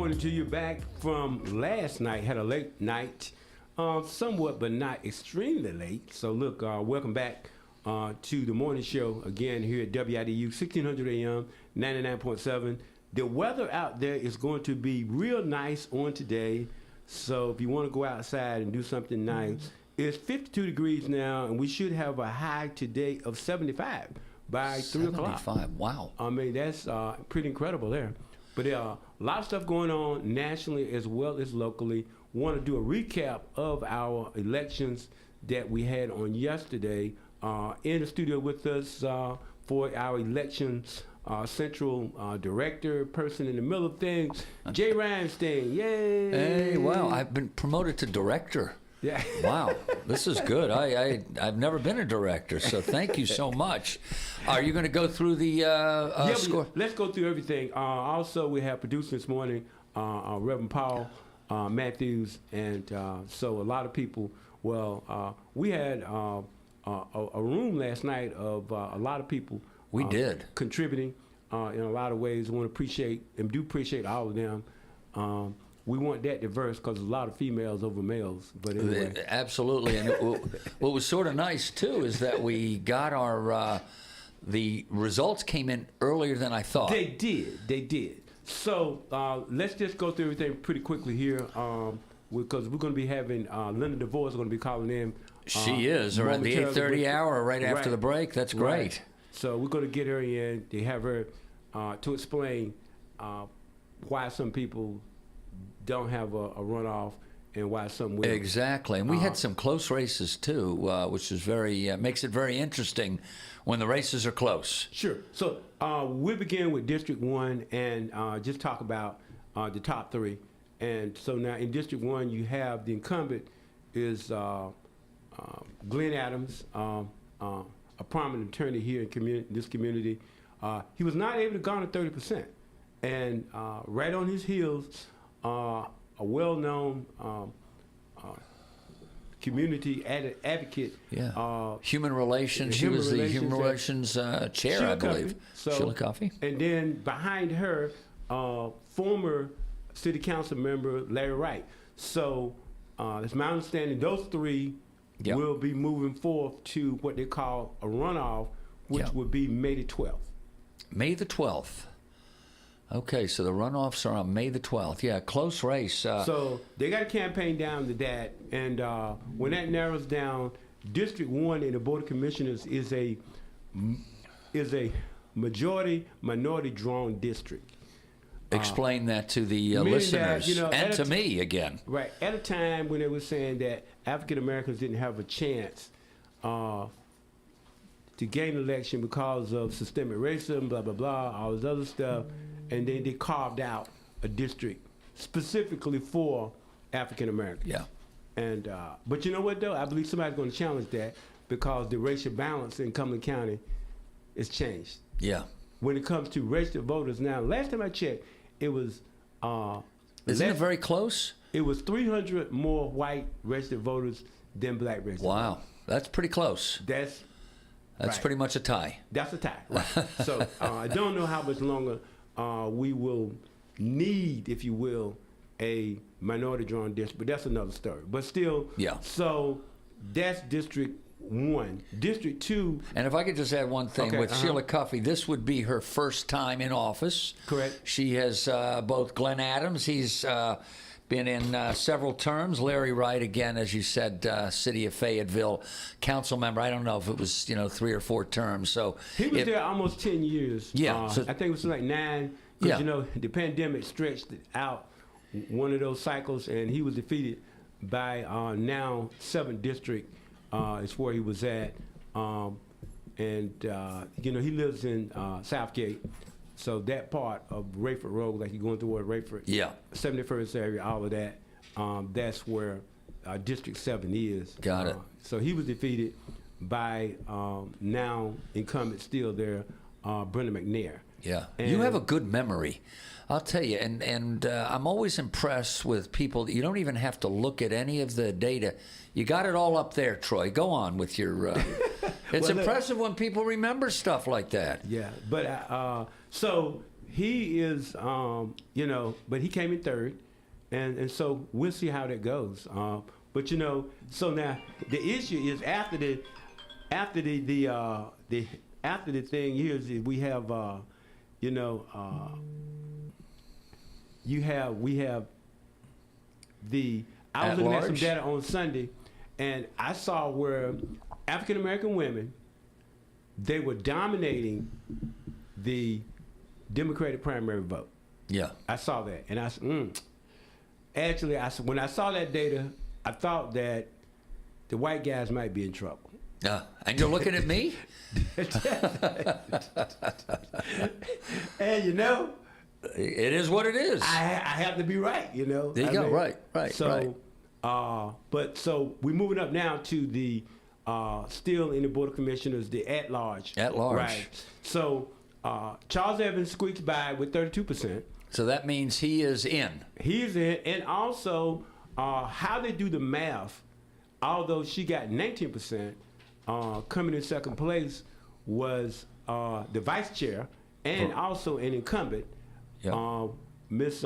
morning to you. Back from last night. Had a late night, somewhat, but not extremely late. So look, welcome back to the morning show again here at WIDU 1600 AM 99.7. The weather out there is going to be real nice on today. So if you want to go outside and do something nice, it's 52 degrees now, and we should have a high today of 75 by 3 o'clock. 75, wow. I mean, that's pretty incredible there. But there are a lot of stuff going on nationally as well as locally. Want to do a recap of our elections that we had on yesterday. In the studio with us for our elections central director, person in the middle of things, Jay Reinstein. Yay! Hey, wow, I've been promoted to director. Yeah. Wow, this is good. I've never been a director, so thank you so much. Are you going to go through the score? Let's go through everything. Also, we have produced this morning, Reverend Paul Matthews, and so a lot of people. Well, we had a room last night of a lot of people. We did contributing in a lot of ways. I want to appreciate and do appreciate all of them. We want that diverse because there's a lot of females over males. But anyway. Absolutely. And what was sort of nice, too, is that we got our, the results came in earlier than I thought. They did. So let's just go through everything pretty quickly here because we're going to be having Linda DeVore is going to be calling in. She is, around the 8:30 hour, right after the break. That's great. Right. So we're going to get her in to have her to explain why some people don't have a runoff and why some will. Exactly, and we had some close races too, which is very makes it very interesting when the races are close. Sure. So we begin with District 1 and just talk about the top three. And so now in District 1, you have the incumbent is Glenn Adams, a prominent attorney here in this community. He was not able to garner 30%. And right on his heels, a well-known community advocate. Yeah. Human relations. She was the human relations chair, I believe. Sheila Coffey. And then behind her, former city council member Larry Wright. So it's my understanding those three will be moving forth to what they call a runoff, which would be May the 12th. May the 12th. Okay, so the runoffs are on May the 12th. Yeah, close race. So they got a campaign down to that, and when that narrows down, District 1 in the Board of Commissioners is a majority-minority drawn district. Explain that to the listeners that, and to me again. Right. At a time when they were saying that African Americans didn't have a chance to gain an election because of systemic racism, blah, blah, blah, all this other stuff, and then they carved out a district specifically for African Americans. Yeah. And but you know what, though? I believe somebody's going to challenge that because the racial balance in Cumberland County is changed. Yeah. When it comes to registered voters now, last time I checked, it was... Isn't it very close? It was 300 more white registered voters than black registered voters. Wow. That's pretty close. That's right. Pretty much a tie. That's a tie, right. So I don't know how much longer we will need, if you will, a minority-drawn district, but that's another story. But still, so that's District 1. District 2... And if I could just add one thing, with Sheila Coffey, this would be her first time in office. Correct. She has both Glenn Adams, he's been in several terms. Larry Wright, again, as you said, City of Fayetteville council member. I don't know if it was 3 or 4 terms. So he was there almost 10 years. Yeah, so I think it was like 9. Because the pandemic stretched it out one of those cycles, and he was defeated by now 7th district. Is where he was at, and he lives in Southgate. So that part of Rayford Road, like you're going toward Rayford, 71st area, all of that, that's where District 7 is. Got it. So he was defeated by now incumbent still there, Brenda McNair. Yeah, and you have a good memory, I'll tell you, and I'm always impressed with people. You don't even have to look at any of the data. You got it all up there, Troy. Go on with your... It's impressive when people remember stuff like that. Yeah, but so he is, but he came in third, and so we'll see how that goes. But so now the issue is after the thing here is we have we have the I was looking at some data on Sunday, and I saw where African American women, they were dominating the Democratic primary vote. Yeah, I saw that, and I said, actually, when I saw that data, I thought that the white guys might be in trouble. And you're looking at me? And it is what it is. I have to be right, There you go. Right. So, so we're moving up now to the still in the Board of Commissioners, the at-large. At-large. Right. So Charles Evans squeaks by with 32%. So that means he is in. He is in, and also how they do the math, although she got 19%, coming in second place was the vice chair and also an incumbent, Miss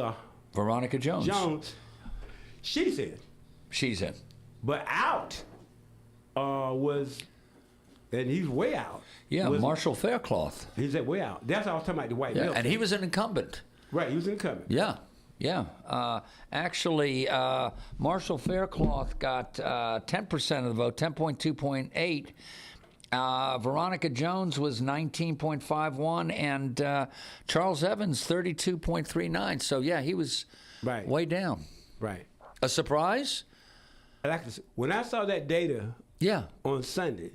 Veronica Jones. She's in. She's in. But out was, and he's way out. Yeah, Marshall Faircloth. He's way out. That's what I was talking about, the white male. And he was an incumbent. Right, he was an incumbent. Yeah. Actually, Marshall Faircloth got 10% of the vote, 10.2.8. Veronica Jones was 19.51, and Charles Evans 32.39. So yeah, he was way down. Right. A surprise? When I saw that data, on Sunday,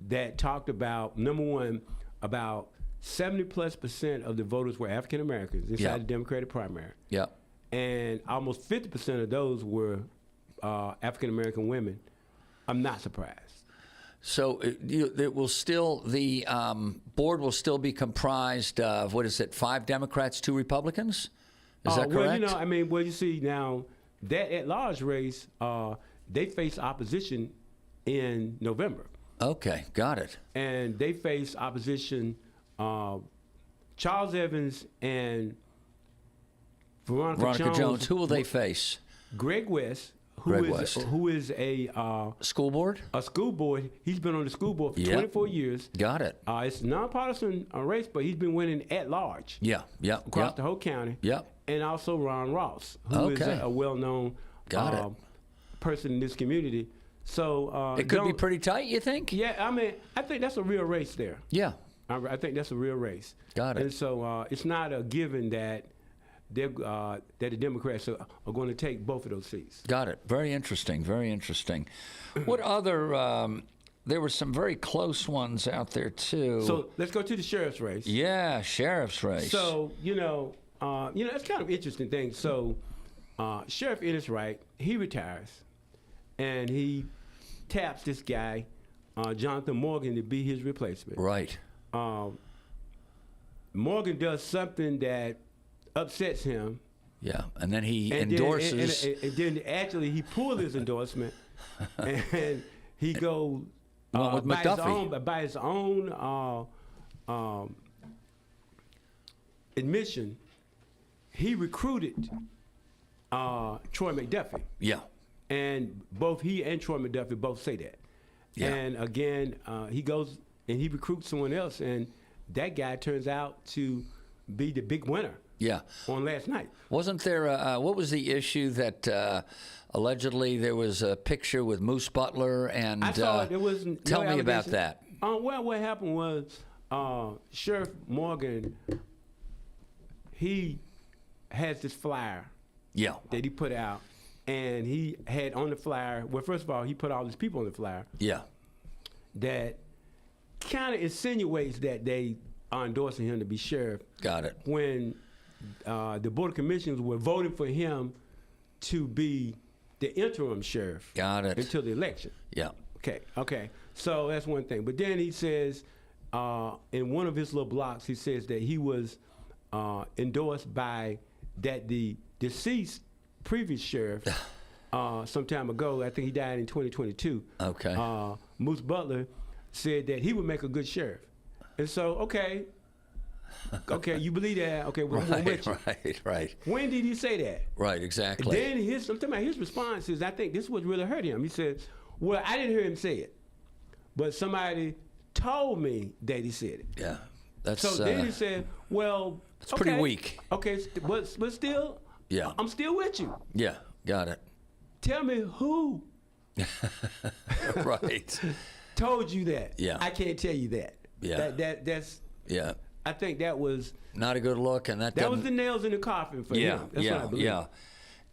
that talked about number one, about 70+% of the voters were African Americans inside the Democratic primary. Yeah. And almost 50% of those were African American women. I'm not surprised. So it will still, the board will still be comprised of, 5 Democrats, 2 Republicans? Is that correct? Well, you see now, that at-large race, they face opposition in November. Okay, got it. And they face opposition, Charles Evans and Veronica Jones. Who will they face? Greg West. Who is a school board? A school board. He's been on the school board for 24 years. Got it. It's a nonpartisan race, but he's been winning at large. Across the whole county. And also Ron Ross, who is a well-known person in this community. So it could be pretty tight, you think? Yeah, I think that's a real race there. Yeah. I think that's a real race. Got it. And so it's not a given that that the Democrats are going to take both of those seats. Got it. Very interesting. Very interesting. What other? There were some very close ones out there too. So let's go to the sheriff's race. Yeah, sheriff's race. So it's kind of an interesting thing. So Sheriff Enniswright, he retires, and he taps this guy, Jonathan Morgan, to be his replacement. Right. Morgan does something that upsets him. Yeah, and then he endorses. And then actually he pulled his endorsement, and he goes with McDuffie. By his own admission, he recruited Troy McDuffie. Yeah. And both he and Troy McDuffie both say that. Yeah. And again, he goes and he recruits someone else, and that guy turns out to be the big winner. Yeah. On last night. Wasn't there, what was the issue that allegedly there was a picture with Moose Butler and... I saw it. There was tell me about that. Well, what happened was Sheriff Morgan, he has this flyer that he put out, and he had on the flyer, well, first of all, he put all these people on the flyer. Yeah. That kind of insinuates that they are endorsing him to be sheriff. Got it. When the Board of Commissioners were voting for him to be the interim sheriff. Got it. Until the election. Yeah. Okay. So that's one thing. But then he says, in one of his little blocks, he says that he was endorsed by the deceased previous sheriff some time ago. I think he died in 2022. Okay. Moose Butler said that he would make a good sheriff. And so, Okay, you believe that? Okay, well, I'm with you. Right. When did he say that? Right, exactly. Then I'm talking about his response is, I think this is what really hurt him. He said, well, I didn't hear him say it, but somebody told me that he said it. Yeah. That's, So then he said, well, it's pretty weak. Okay, but still, Yeah. I'm still with you. Yeah, got it. Tell me who Right. told you that. Yeah. I can't tell you that. Yeah. That's. Yeah. I think that was Not a good look, and that was the nails in the coffin for him. That's what I believe. Yeah.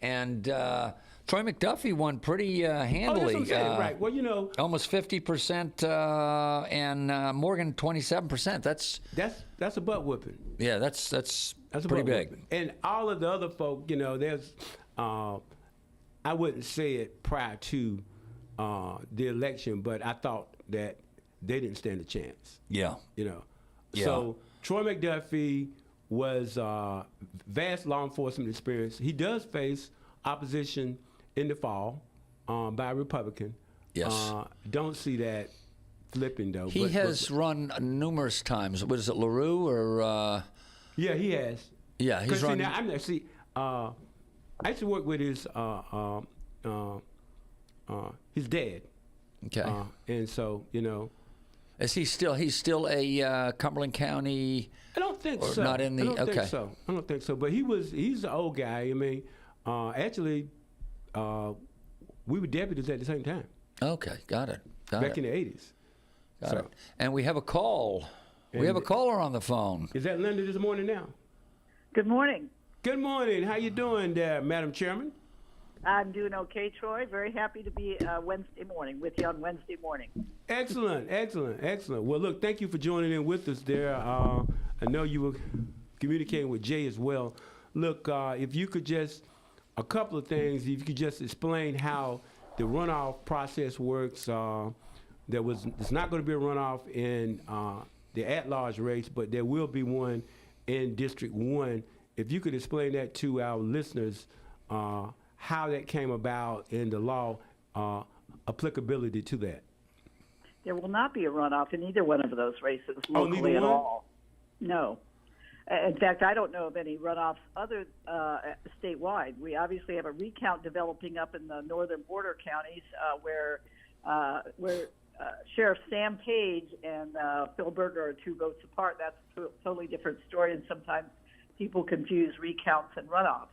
And Troy McDuffie won pretty handily. Oh, that's what I'm saying. Right. Well, you know, Almost 50%, and Morgan 27%. that's a butt whooping. Yeah, that's That's a pretty butt big. whooping. And all of the other folk, you know, there's. I wouldn't say it prior to the election, but I thought that they didn't stand a chance. Yeah. You know. Yeah. So Troy McDuffie was vast law enforcement experience. He does face opposition in the fall by a Republican. Yes. Don't see that flipping though. He has run numerous times. Was it LaRue or? Yeah, he has. Yeah, he's run. I used to work with his dad. Okay. And so, you know. Is he still? He's still a Cumberland County. I don't think Or so. not in the- I don't okay. think so. I don't think so. But he's an old guy. I mean, actually, we were deputies at the same time Okay, got it. back in the 80s. Got so- it. And we have a call. We have a caller on the phone. Is that Linda this morning now? Good morning. Good morning. How you doing there, Madam Chairman? I'm doing okay, Troy. Very happy to be Wednesday morning with you on Wednesday morning. Excellent, excellent, excellent. Well, look, thank you for joining in with us there. I know you were communicating with Jay as well. Look, if you could just, a couple of things, if you could just explain how the runoff process works. It's not going to be a runoff in the at-large race, but there will be one in District 1. If you could explain that to our listeners, how that came about and the law applicability to that. There will not be a runoff in either one of those races locally neither at one? all. No. In fact, I don't know of any runoffs other statewide. We obviously have a recount developing up in the northern border counties where Sheriff Sam Page and Phil Berger are 2 votes apart. That's a totally different story, and sometimes people confuse recounts and runoffs.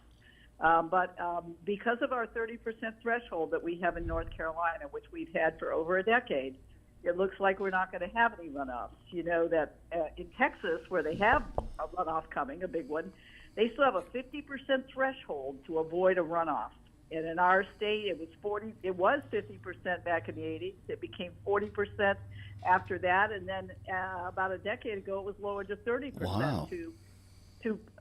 But because of our 30% threshold that we have in North Carolina, which we've had for over a decade, it looks like we're not going to have any runoffs. You know that in Texas, where they have a runoff coming, a big one, they still have a 50% threshold to avoid a runoff. And in our state, it was 50% back in the 80s. It became 40% after that, and then about a decade ago, it was lowered to 30%. Wow. To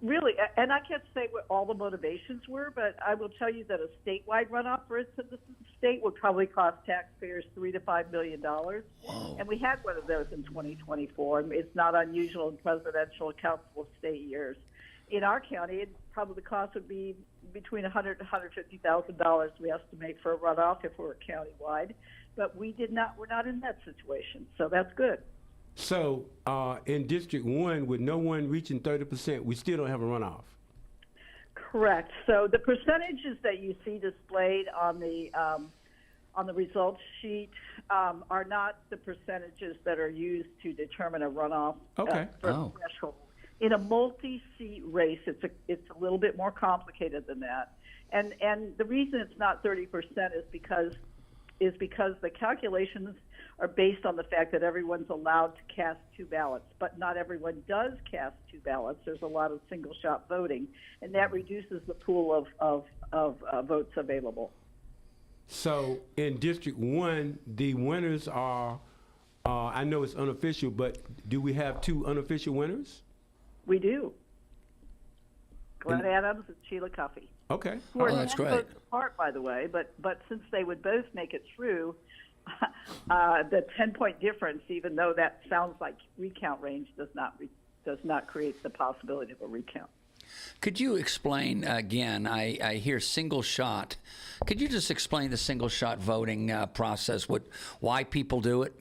really, and I can't say what all the motivations were, but I will tell you that a statewide runoff, for instance, the state would probably cost taxpayers $3 to $5 million. Whoa. And we had one of those in 2024. It's not unusual in presidential and council of state years. In our county, probably the cost would be between $100,000 and $150,000 we estimate for a runoff if we're countywide. But we're not in that situation, so that's good. So in District 1, with no one reaching 30%, we still don't have a runoff. Correct. So the percentages that you see displayed on the results sheet are not the percentages that are used to determine a runoff Okay. for threshold. In a multi-seat race, it's a little bit more complicated than that. And the reason it's not 30% is because the calculations are based on the fact that everyone's allowed to cast 2 ballots, but not everyone does cast 2 ballots. There's a lot of single-shot voting, and that reduces the pool of votes available. So in District 1, the winners are, I know it's unofficial, but do we have 2 unofficial winners? We do. Glenn Adams and Sheila Cuffey. Okay. Who are that's 10 great. votes apart, by the way, but since they would both make it through, the 10-point difference, even though that sounds like recount range, does not create the possibility of a recount. Could you explain again? I hear single shot. Could you just explain the single shot voting process? Why people do it?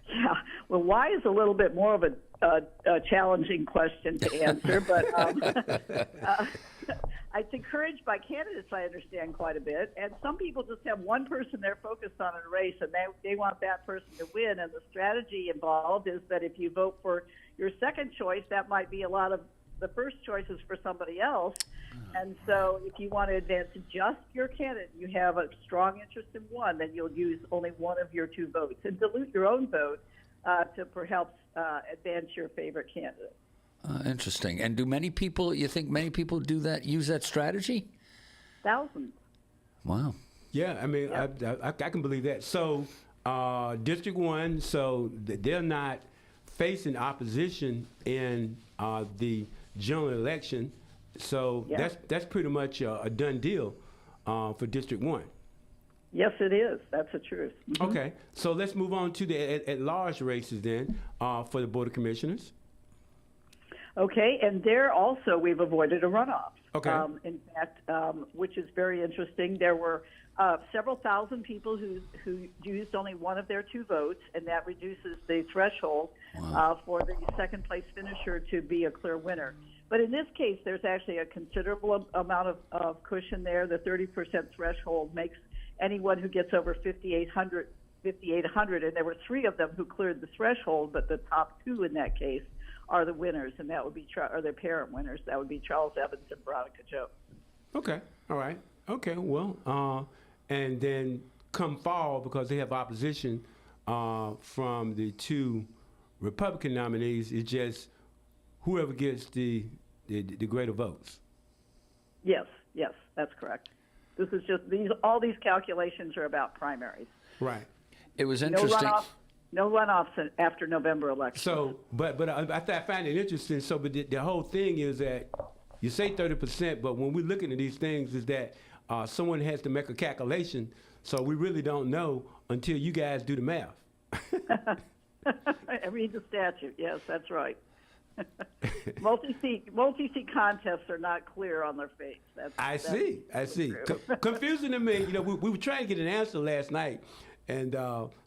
Yeah, well, why is a little bit more of a challenging question to answer, but it's encouraged by candidates, I understand, quite a bit. And some people just have one person they're focused on in a race, and they want that person to win. And the strategy involved is that if you vote for your second choice, that might be a lot of the first choices for somebody else. And so if you want to advance just your candidate, you have a strong interest in one, then you'll use only one of your two votes and dilute your own vote to perhaps advance your favorite candidate. Interesting. And you think many people do that, use that strategy? Thousands. Wow. Yeah, I mean, I can believe that. So, District 1, so they're not facing opposition in the general election. So that's pretty much a done deal for District 1. Yes, it is. That's the truth. Mm-hmm. Okay, so let's move on to the at-large races then for the Board of Commissioners. Okay, and there also we've avoided a runoff. Okay. In fact, which is very interesting. There were several thousand people who used only one of their two votes, and that reduces the threshold for the second place finisher to be a clear winner. But in this case, there's actually a considerable amount of cushion there. The 30% threshold makes anyone who gets over 5,800, and there were three of them who cleared the threshold, but the top two in that case are the winners, and that would be their parent winners. That would be Charles Evans and Veronica Joe. Okay, all right. Okay, well, and then come fall, because they have opposition from the two Republican nominees, it's just whoever gets the greater votes. Yes, that's correct. This is just all these calculations are about primaries. Right. It was interesting. No runoffs after November election. So, but I find it interesting. So, but the whole thing is that you say 30%, but when we're looking at these things, is that someone has to make a calculation. So we really don't know until you guys do the math. I read the statute. Yes, that's right. Multi-seat contests are not clear on their face. I see. Confusing to me. You know, we were trying to get an answer last night, and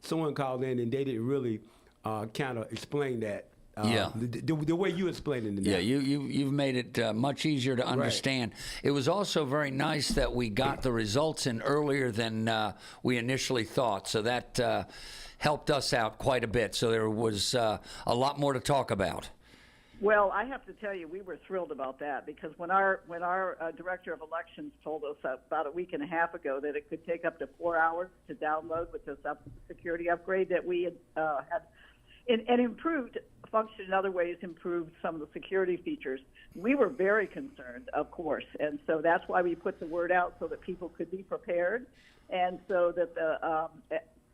someone called in, and they didn't really kind of explain that. The way you explained it. Yeah, you've made it much easier to understand. Right. It was also very nice that we got the results in earlier than we initially thought. So that helped us out quite a bit. So there was a lot more to talk about. Well, I have to tell you, we were thrilled about that, because when our director of elections told us about a week and a half ago that it could take up to 4 hours to download with this security upgrade that we had, and improved function in other ways, improved some of the security features, we were very concerned, of course, and so that's why we put the word out so that people could be prepared, and so that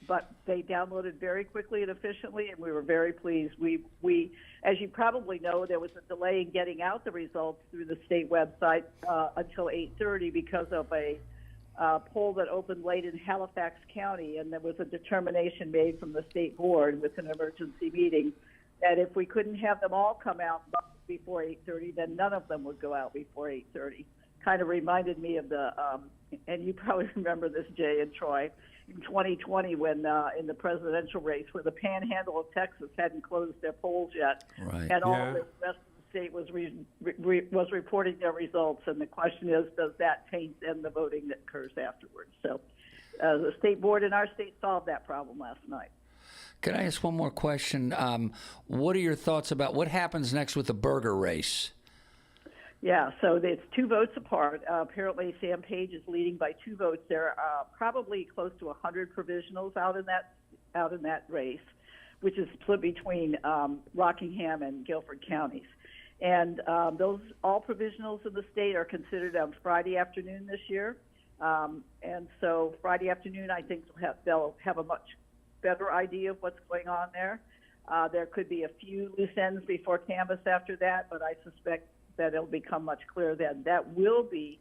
but they downloaded very quickly and efficiently, and we were very pleased. We, as you probably know, there was a delay in getting out the results through the state website until 8:30 because of a poll that opened late in Halifax County, and there was a determination made from the state board with an emergency meeting that if we couldn't have them all come out before 8:30, then none of them would go out before 8:30. Kind of reminded me of the, and you probably remember this, Jay and Troy, in 2020 when in the presidential race where the panhandle of Texas hadn't closed their polls yet, and all the rest of the state was reporting their results. And the question is, does that taint then the voting that occurs afterwards? So the state board in our state solved that problem last night. Can I ask one more question? What are your thoughts about what happens next with the burger race? Yeah, so it's 2 votes apart. Apparently, Sam Page is leading by 2 votes. There are probably close to 100 provisionals out in that race, which is split between Rockingham and Guilford counties. And those all provisionals in the state are considered on Friday afternoon this year. And so Friday afternoon, I think they'll have a much better idea of what's going on there. There could be a few loose ends before canvass after that, but I suspect that it'll become much clearer then. That will be,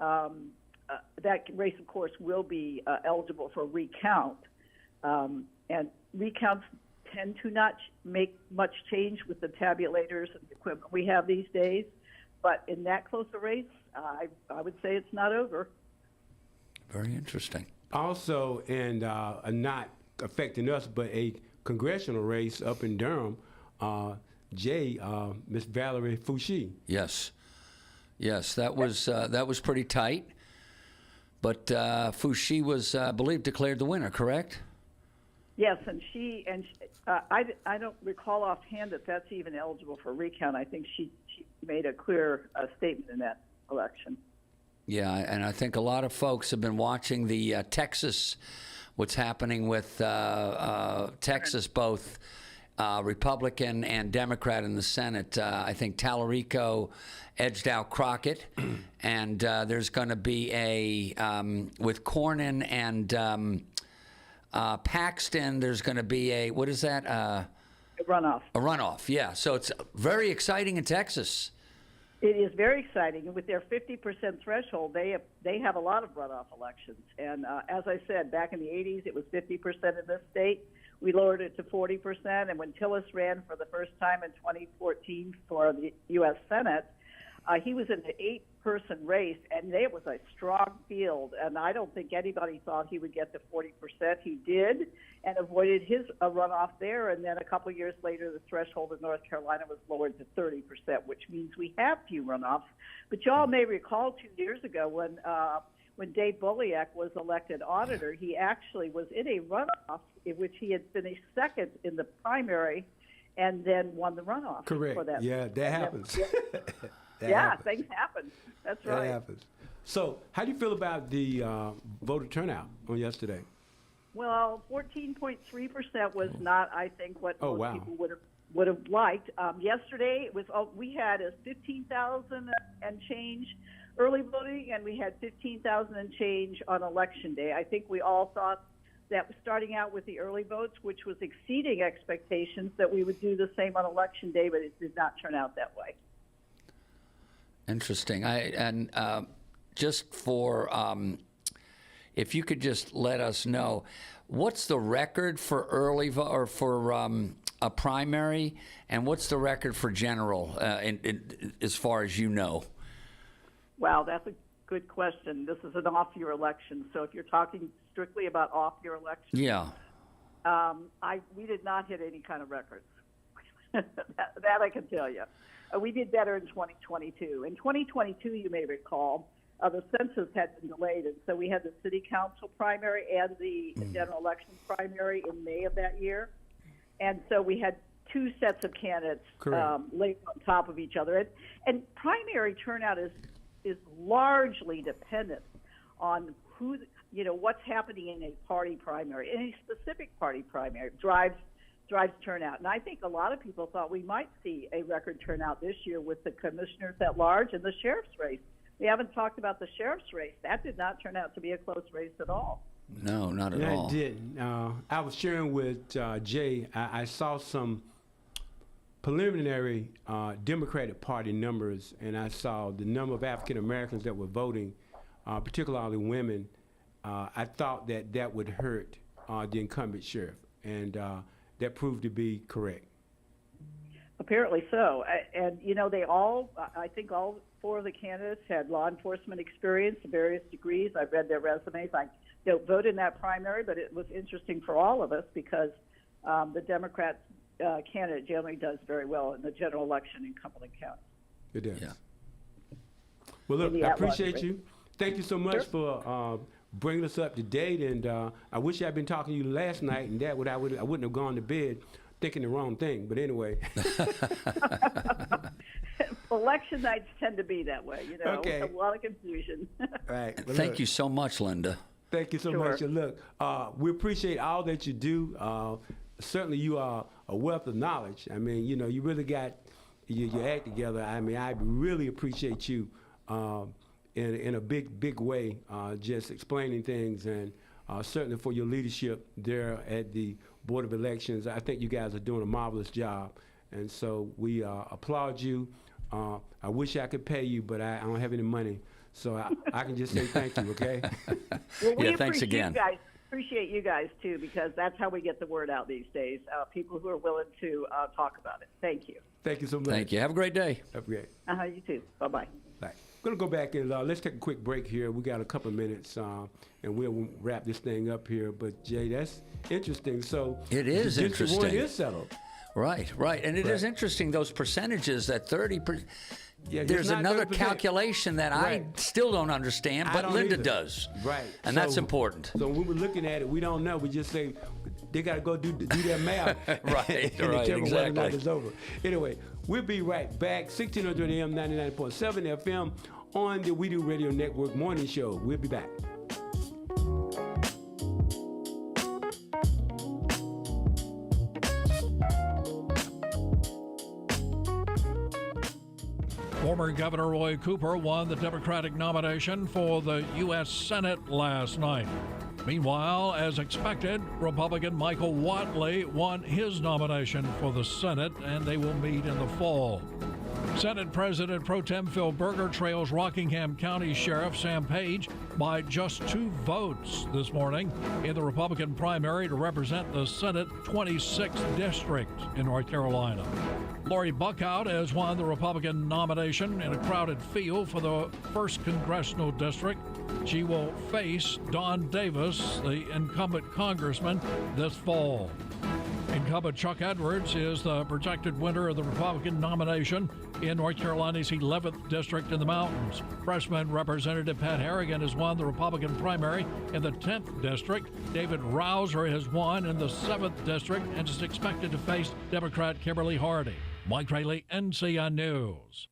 that race, of course, will be eligible for recount. And recounts tend to not make much change with the tabulators and the equipment we have these days. But in that close a race, I would say it's not over. Very interesting. Also, and not affecting us, but a congressional race up in Durham, Jay, Miss Valerie Fouché. Yes, that was pretty tight. But Fouché was, I believe, declared the winner. Correct? Yes, and I don't recall offhand that that's even eligible for recount. I think she made a clear statement in that election. Yeah, and I think a lot of folks have been watching the Texas, what's happening with Texas, both Republican and Democrat in the Senate. I think Tallarico edged out Crockett, and there's going to be with Cornyn and Paxton, there's going to be a runoff. A runoff, yeah. So it's very exciting in Texas. It is very exciting. And with their 50% threshold, they have a lot of runoff elections. And as I said, back in the 80s, it was 50% in this state. We lowered it to 40%. And when Tillis ran for the first time in 2014 for the U.S. Senate, he was in an 8-person race, and it was a strong field. And I don't think anybody thought he would get to 40%. He did, and avoided his runoff there. And then a couple of years later, the threshold in North Carolina was lowered to 30%, which means we have few runoffs. But y'all may recall 2 years ago when Dave Boliak was elected auditor, he actually was in a runoff in which he had finished second in the primary and then won the runoff. Correct. For that. Yeah, that happens. Things happen. That's right. That happens. So, how do you feel about the voter turnout on yesterday? Well, 14.3% was not, I think, what most people would have liked. Yesterday, it was we had a 15,000 and change early voting, and we had 15,000 and change on election day. I think we all thought that starting out with the early votes, which was exceeding expectations, that we would do the same on election day, but it did not turn out that way. Interesting. Just for, if you could just let us know, what's the record for early vote or for a primary, and what's the record for general, as far as you know? Wow, that's a good question. This is an off-year election, so if you're talking strictly about off-year elections, we did not hit any kind of records. that I can tell you. We did better in 2022. In 2022, you may recall, the census had been delayed, and so we had the city council primary and the general election primary in May of that year. And so we had two sets of candidates laid on top of each other. And primary turnout is largely dependent on what's happening in a party primary. Any specific party primary drives turnout. And I think a lot of people thought we might see a record turnout this year with the commissioners at large and the sheriff's race. We haven't talked about the sheriff's race. That did not turn out to be a close race at all. No, not at all. It didn't. I was sharing with Jay, I saw some preliminary Democratic Party numbers, and I saw the number of African Americans that were voting, particularly women. I thought that would hurt the incumbent sheriff, and that proved to be correct. Apparently so. And, I think all four of the candidates had law enforcement experience to various degrees. I read their resumes. I don't vote in that primary, but it was interesting for all of us because the Democrat candidate generally does very well in the general election in Cumberland County. It does. Yeah. Well, look, I appreciate you. Thank you so much for bringing us up to date. And I wish I'd been talking to you last night, and I wouldn't have gone to bed thinking the wrong thing. But anyway. Election nights tend to be that way, Okay. A lot of confusion. Right. Well, Thank you so much, Linda. Thank you so much. And look, we appreciate all that you do. Certainly you are a wealth of knowledge. I mean, you really got your act together. I mean, I really appreciate you in a big way, just explaining things, and certainly for your leadership there at the Board of Elections. I think you guys are doing a marvelous job, and so we applaud you. I wish I could pay you, but I don't have any money, so I can just say thank you, okay? Well, we thanks again. Appreciate you guys, too, because that's how we get the word out these days, people who are willing to talk about it. Thank you. Thank you so much. Thank you. Have a great day. Have a great. You too. Bye-bye. Bye. We're going to go back and let's take a quick break here. We got a couple of minutes, and we'll wrap this thing up here. But, Jay, that's interesting. So it is District interesting. 1 is settled. Right. And it is interesting, those percentages, that 30%. Yeah, There's not another 30%. calculation that I still don't understand, but Linda does. Right. And that's important. So when we're looking at it, we don't know. We just say they got to go do their math. Right, and right, determine whether or not exactly. it's over. Anyway, we'll be right back. 1600 AM, 99.7 FM on the We Do Radio Network morning show. We'll be back. Former Governor Roy Cooper won the Democratic nomination for the U.S. Senate last night. Meanwhile, as expected, Republican Michael Whatley won his nomination for the Senate, and they will meet in the fall. Senate President Pro Tem Phil Berger trails Rockingham County Sheriff Sam Page by just 2 votes this morning in the Republican primary to represent the Senate 26th District in North Carolina. Lori Buckout has won the Republican nomination in a crowded field for the 1st Congressional District. She will face Don Davis, the incumbent congressman, this fall. Incumbent Chuck Edwards is the projected winner of the Republican nomination in North Carolina's 11th District in the Mountains. Freshman Representative Pat Harrigan has won the Republican primary in the 10th District. David Rouser has won in the 7th District and is expected to face Democrat Kimberly Hardy. Mike Rayleigh, NCN News.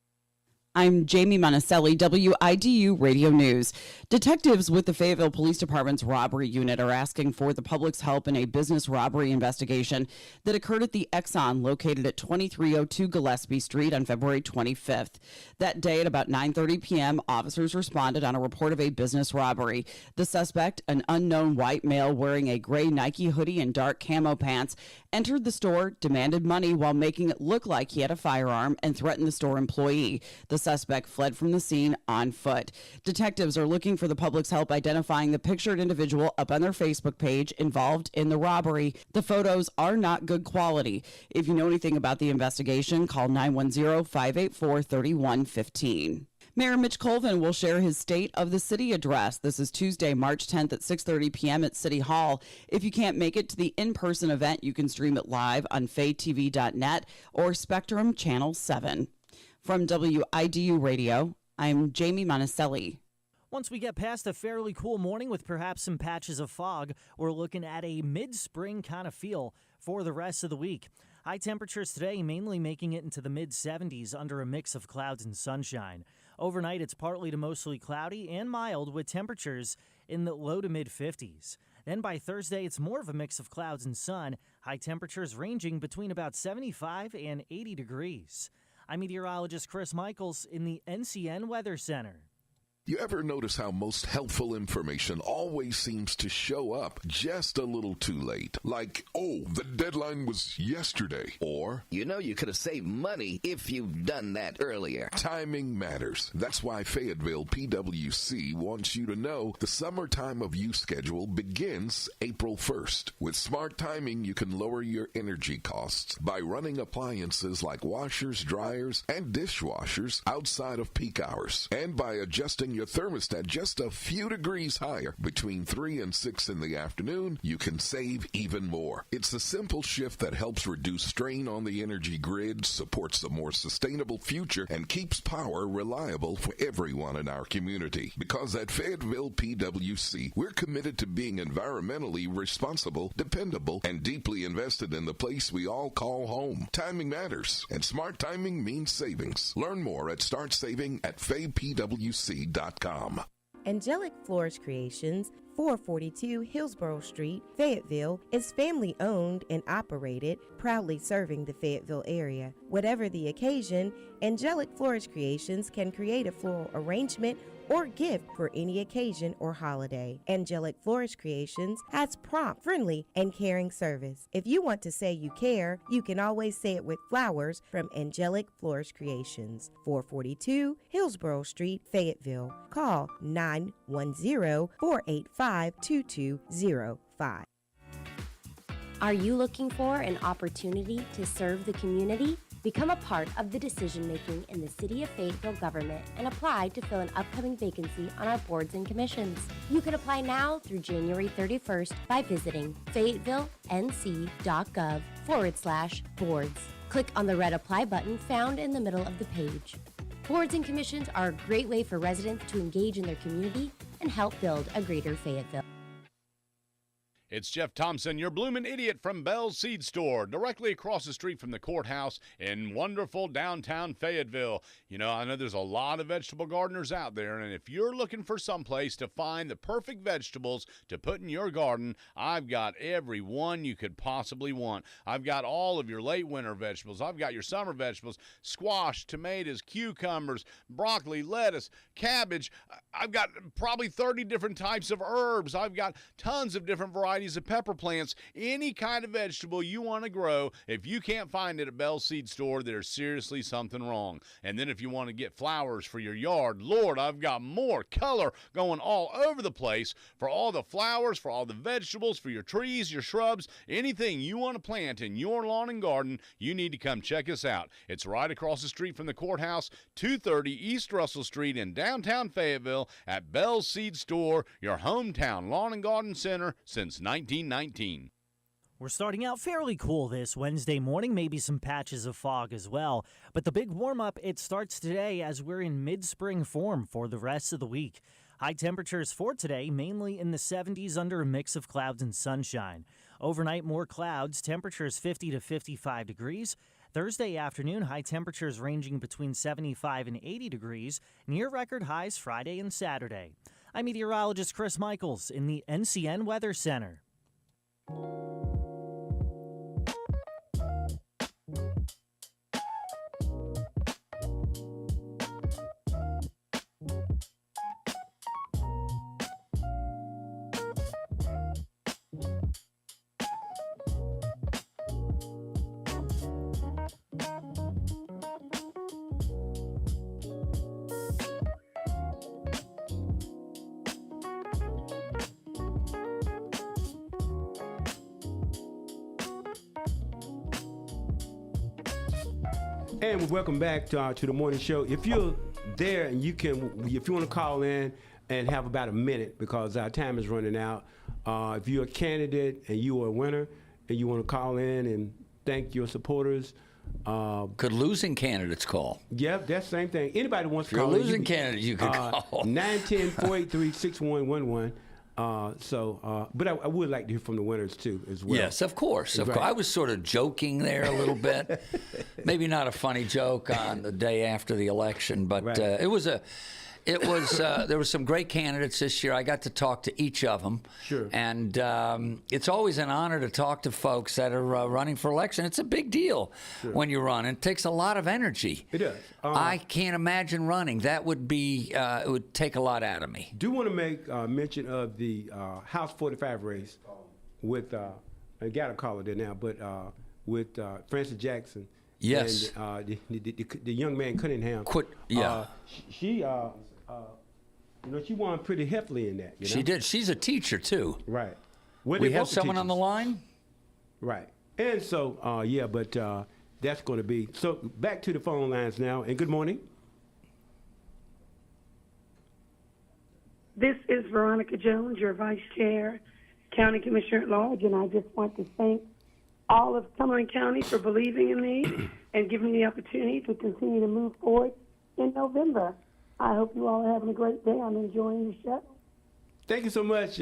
I'm Jamie Monticelli, WIDU Radio News. Detectives with the Fayetteville Police Department's robbery unit are asking for the public's help in a business robbery investigation that occurred at the Exxon located at 2302 Gillespie Street on February 25th. That day at about 9:30 p.m., officers responded on a report of a business robbery. The suspect, an unknown white male wearing a gray Nike hoodie and dark camo pants, entered the store, demanded money while making it look like he had a firearm, and threatened the store employee. The suspect fled from the scene on foot. Detectives are looking for the public's help identifying the pictured individual up on their Facebook page involved in the robbery. The photos are not good quality. If you know anything about the investigation, call 910-584-3115. Mayor Mitch Colvin will share his State of the City address. This is Tuesday, March 10th at 6:30 p.m. at City Hall. If you can't make it to the in-person event, you can stream it live on faytv.net or Spectrum Channel 7. From WIDU Radio, I'm Jamie Monticelli. Once we get past a fairly cool morning with perhaps some patches of fog, we're looking at a mid-spring kind of feel for the rest of the week. High temperatures today mainly making it into the mid-70s under a mix of clouds and sunshine. Overnight, it's partly to mostly cloudy and mild with temperatures in the low to mid-50s. Then by Thursday, it's more of a mix of clouds and sun, high temperatures ranging between about 75 and 80 degrees. I'm meteorologist Chris Michaels in the NCN Weather Center. You ever notice how most helpful information always seems to show up just a little too late? Like, oh, the deadline was yesterday. Or, you know you could have saved money if you'd done that earlier. Timing matters. That's why Fayetteville PWC wants you to know the summertime of use schedule begins April 1st. With smart timing, you can lower your energy costs by running appliances like washers, dryers, and dishwashers outside of peak hours. And by adjusting your thermostat just a few degrees higher between 3 and 6 in the afternoon, you can save even more. It's a simple shift that helps reduce strain on the energy grid, supports a more sustainable future, and keeps power reliable for everyone in our community. Because at Fayetteville PWC, we're committed to being environmentally responsible, dependable, and deeply invested in the place we all call home. Timing matters, and smart timing means savings. Learn more at startsaving at faypwc.com. Angelic Florist Creations, 442 Hillsborough Street, Fayetteville, is family owned and operated, proudly serving the Fayetteville area. Whatever the occasion, Angelic Florist Creations can create a floral arrangement or gift for any occasion or holiday. Angelic Florist Creations has prompt, friendly, and caring service. If you want to say you care, you can always say it with flowers from Angelic Florist Creations, 442 Hillsborough Street, Fayetteville. Call 910-485-2205. Are you looking for an opportunity to serve the community? Become a part of the decision-making in the City of Fayetteville government and apply to fill an upcoming vacancy on our boards and commissions. You can apply now through January 31st by visiting fayetteville.nc.gov/boards. Click on the red Apply button found in the middle of the page. Boards and commissions are a great way for residents to engage in their community and help build a greater Fayetteville. It's Jeff Thompson, your bloomin' idiot from Bell's Seed Store, directly across the street from the courthouse in wonderful downtown Fayetteville. You know, I know there's a lot of vegetable gardeners out there, and if you're looking for some place to find the perfect vegetables to put in your garden, I've got every one you could possibly want. I've got all of your late winter vegetables. I've got your summer vegetables, squash, tomatoes, cucumbers, broccoli, lettuce, cabbage. I've got probably 30 different types of herbs. I've got tons of different varieties of pepper plants. Any kind of vegetable you want to grow, if you can't find it at Bell's Seed Store, there's seriously something wrong. And then if you want to get flowers for your yard, Lord, I've got more color going all over the place for all the flowers, for all the vegetables, for your trees, your shrubs, anything you want to plant in your lawn and garden, you need to come check us out. It's right across the street from the courthouse, 230 East Russell Street in downtown Fayetteville at Bell's Seed Store, your hometown lawn and garden center since 1919. We're starting out fairly cool this Wednesday morning, maybe some patches of fog as well. But the big warm-up, it starts today as we're in mid-spring form for the rest of the week. High temperatures for today, mainly in the 70s under a mix of clouds and sunshine. Overnight, more clouds, temperatures 50 to 55 degrees. Thursday afternoon, high temperatures ranging between 75 and 80 degrees, near record highs Friday and Saturday. I'm meteorologist Chris Michaels in the NCN Weather Center. And welcome back to the morning show. If you're there and if you want to call in and have about a minute because our time is running out. If you're a candidate and you are a winner and you want to call in and thank your supporters. Could losing candidates call? Yep, that's the same thing. Anybody wants to call in. If you're a losing candidate, you can call. 910-483-6111. But I would like to hear from the winners too, as well. Yes, of course. Of course. I was sort of joking there a little bit. Maybe not a funny joke on the day after the election, but right. There were some great candidates this year. I got to talk to each of them. Sure. And it's always an honor to talk to folks that are running for election. It's a big deal when you run. It takes a lot of energy. It does. I can't imagine running. That would be, it would take a lot out of me. Do want to make mention of the House 45 race with, I got to call it there now, but with Francis Jackson. Yes. And the young man Cunningham. She she won pretty heavily in that. You know? She did. She's a teacher too. Right. We have someone on the line. Right. And so, but that's going to be so. Back to the phone lines now. And good morning. This is Veronica Jones, your Vice Chair, County Commissioner at Large, and I just want to thank all of Cumberland County for believing in me and giving me the opportunity to continue to move forward in November. I hope you all are having a great day. I'm enjoying the show. Thank you so much,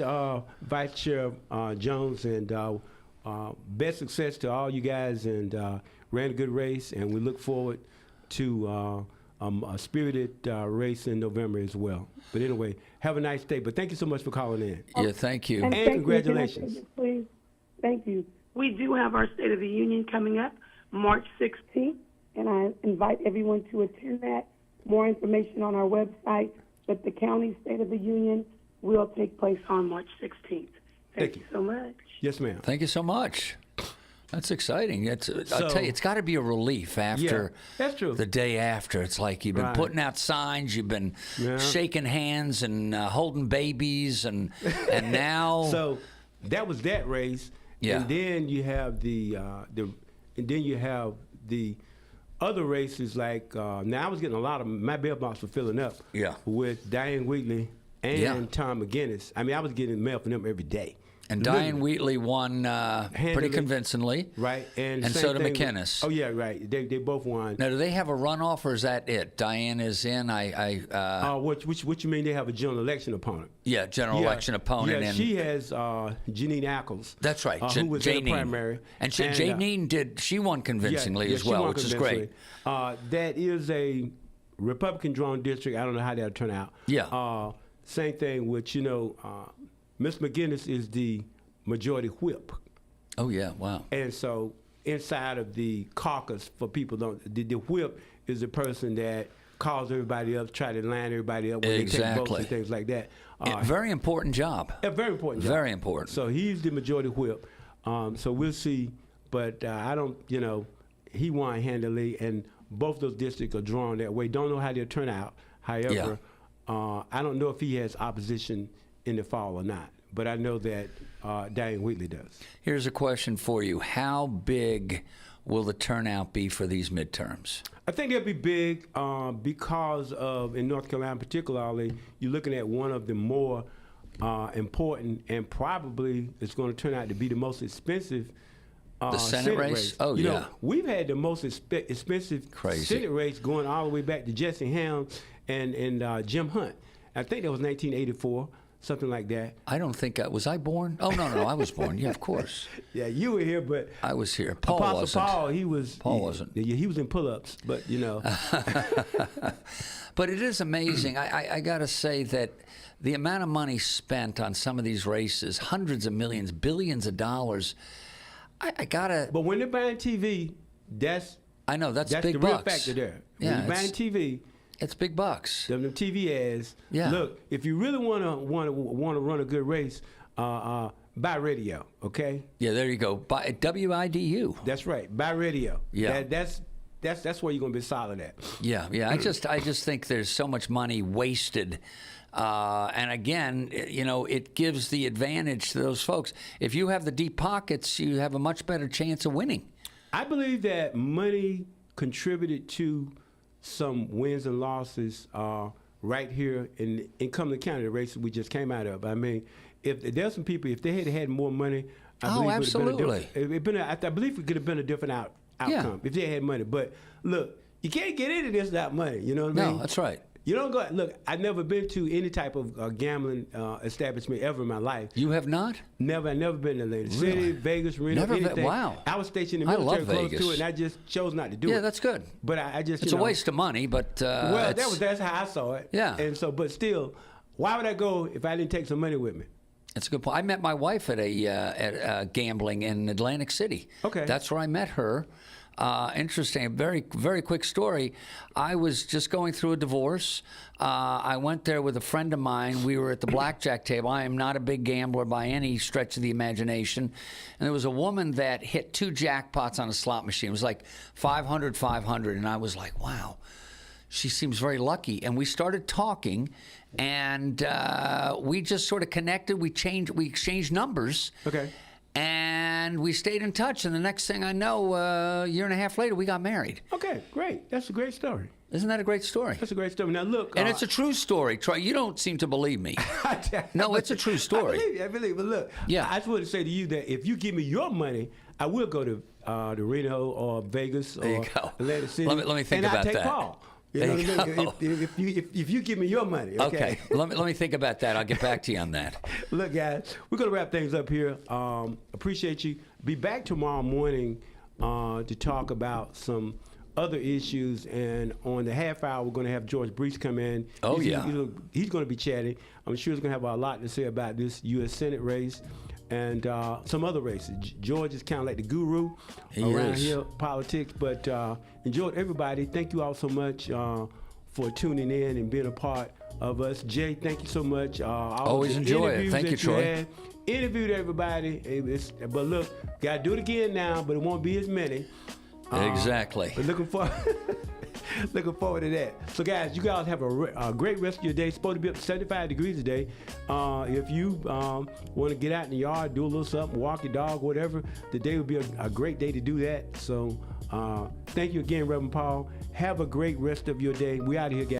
Vice Chair Jones, and best success to all you guys, and ran a good race, and we look forward to a spirited race in November as well. But anyway, have a nice day. But thank you so much for calling in. Yeah, thank you. And congratulations. Please. Thank you. We do have our State of the Union coming up March 16th, and I invite everyone to attend that. More information on our website, but the county State of the Union will take place on March 16th. Thank you so much. Yes, ma'am. Thank you so much. That's exciting. I'll tell you, it's got to be a relief after that's true. The day after. It's like you've been putting out signs, you've been shaking hands and holding babies, and now. So that was that race. Yeah. And then you have the other races like now I was getting a lot of my mailbox was filling up. Yeah. With Diane Wheatley and Tom McGinnis. I mean, I was getting mail from them every day. And Diane Wheatley won pretty convincingly. Right. And so did thing McInnes. Oh, yeah, right. They both won. Now, do they have a runoff, or is that it? Diane is in. What you mean they have a general election opponent? Yeah, general election opponent. Yeah, and she has Janine Ackles. That's right. Who was in the primary. And Janine she won convincingly as well, which is great. That is a Republican-drawn district. I don't know how that'll turn out. Yeah. Same thing with, Miss McGinnis is the majority whip. Oh, yeah, wow. And so inside of the caucus, for people the whip is the person that calls everybody up, try to line everybody up when they take votes and things like that. Very important job. A very important job. Very important. So he's the majority whip. So we'll see. But I don't, he won handily, and both those districts are drawn that way. Don't know how they'll turn out. However, I don't know if he has opposition in the fall or not, but I know that Diane Wheatley does. Here's a question for you. How big will the turnout be for these midterms? I think it'll be big because of, in North Carolina particularly, you're looking at one of the more important and probably it's going to turn out to be the most expensive the Senate race? Oh, you know, we've had the most expensive Crazy. Senate race going all the way back to Jesse Helms and Jim Hunt. I think that was 1984. Something like that. I don't think was I born? Oh no, I was born. Yeah, of course. Yeah, you were here, but I was here. Paul Apostle wasn't. Paul, wasn't. He was in pull-ups, but But it is amazing. I got to say that the amount of money spent on some of these races, hundreds of millions, billions of dollars. I gotta. But when they're buying TV, that's big the bucks. real factor there. Yeah, when you're buying TV. It's big bucks. Them TV ads. Yeah. Look, if you really want to run a good race, buy radio. Okay. Yeah, there you go. Buy WIDU. That's right. Buy radio. Yeah. That's where you're gonna be solid at. Yeah. I just think there's so much money wasted. And again, it gives the advantage to those folks. If you have the deep pockets, you have a much better chance of winning. I believe that money contributed to some wins and losses right here in Cumberland County, the races we just came out of. I mean, if there's some people, if they had more money, I believe absolutely. I believe it could have been a different outcome if they had money. But look, you can't get into this without money. You know what I mean? No, that's right. You don't go. Look, I've never been to any type of gambling establishment ever in my life. You have not? Never. I've never been to Atlantic City, Vegas, Reno, anything. Wow. I was stationed in the military close Vegas. to it, and I just chose not to do it. Yeah, that's good. But I just it's a waste of money, but that's how I saw it. Yeah. And so, but still, why would I go if I didn't take some money with me? That's a good point. I met my wife at gambling in Atlantic City. Okay. That's where I met her. Interesting. A very, very quick story. I was just going through a divorce. I went there with a friend of mine. We were at the blackjack table. I am not a big gambler by any stretch of the imagination. And there was a woman that hit 2 jackpots on a slot machine. It was like 500, 500. And I was like, wow, she seems very lucky. And we started talking, and we just sort of connected. We exchanged numbers. Okay. And we stayed in touch, and the next thing I know, a year and a half later, we got married. Okay, great. That's a great story. Isn't that a great story? That's a great story. Now look, and it's a true story. Troy, you don't seem to believe me. No, it's a true story. I believe you. But look, yeah. I just want to say to you that if you give me your money, I will go to Reno or Vegas or Atlantic City. Let me think about that. And I take Paul. You know what I mean? If you give me your money, okay. Let me think about that. I'll get back to you on that. Look, guys, we're gonna wrap things up here. Appreciate you. Be back tomorrow morning to talk about some other issues, and on the half hour we're gonna have George Brees come in. He's gonna be chatting. I'm sure he's gonna have a lot to say about this U.S. Senate race and some other races. George is kind of like the guru around here, politics. But enjoy everybody. Thank you all so much for tuning in and being a part of us. Jay, thank you so much. Always enjoy it. Thank you, Troy. Interviewed everybody. But look, got to do it again now, but it won't be as many. Exactly. But looking forward. Looking forward to that. So, guys, you guys have a great rest of your day. It's supposed to be up to 75 degrees today. If you want to get out in the yard, do a little something, walk your dog, whatever, today would be a great day to do that. So, thank you again, Reverend Paul. Have a great rest of your day. We out of here, guys.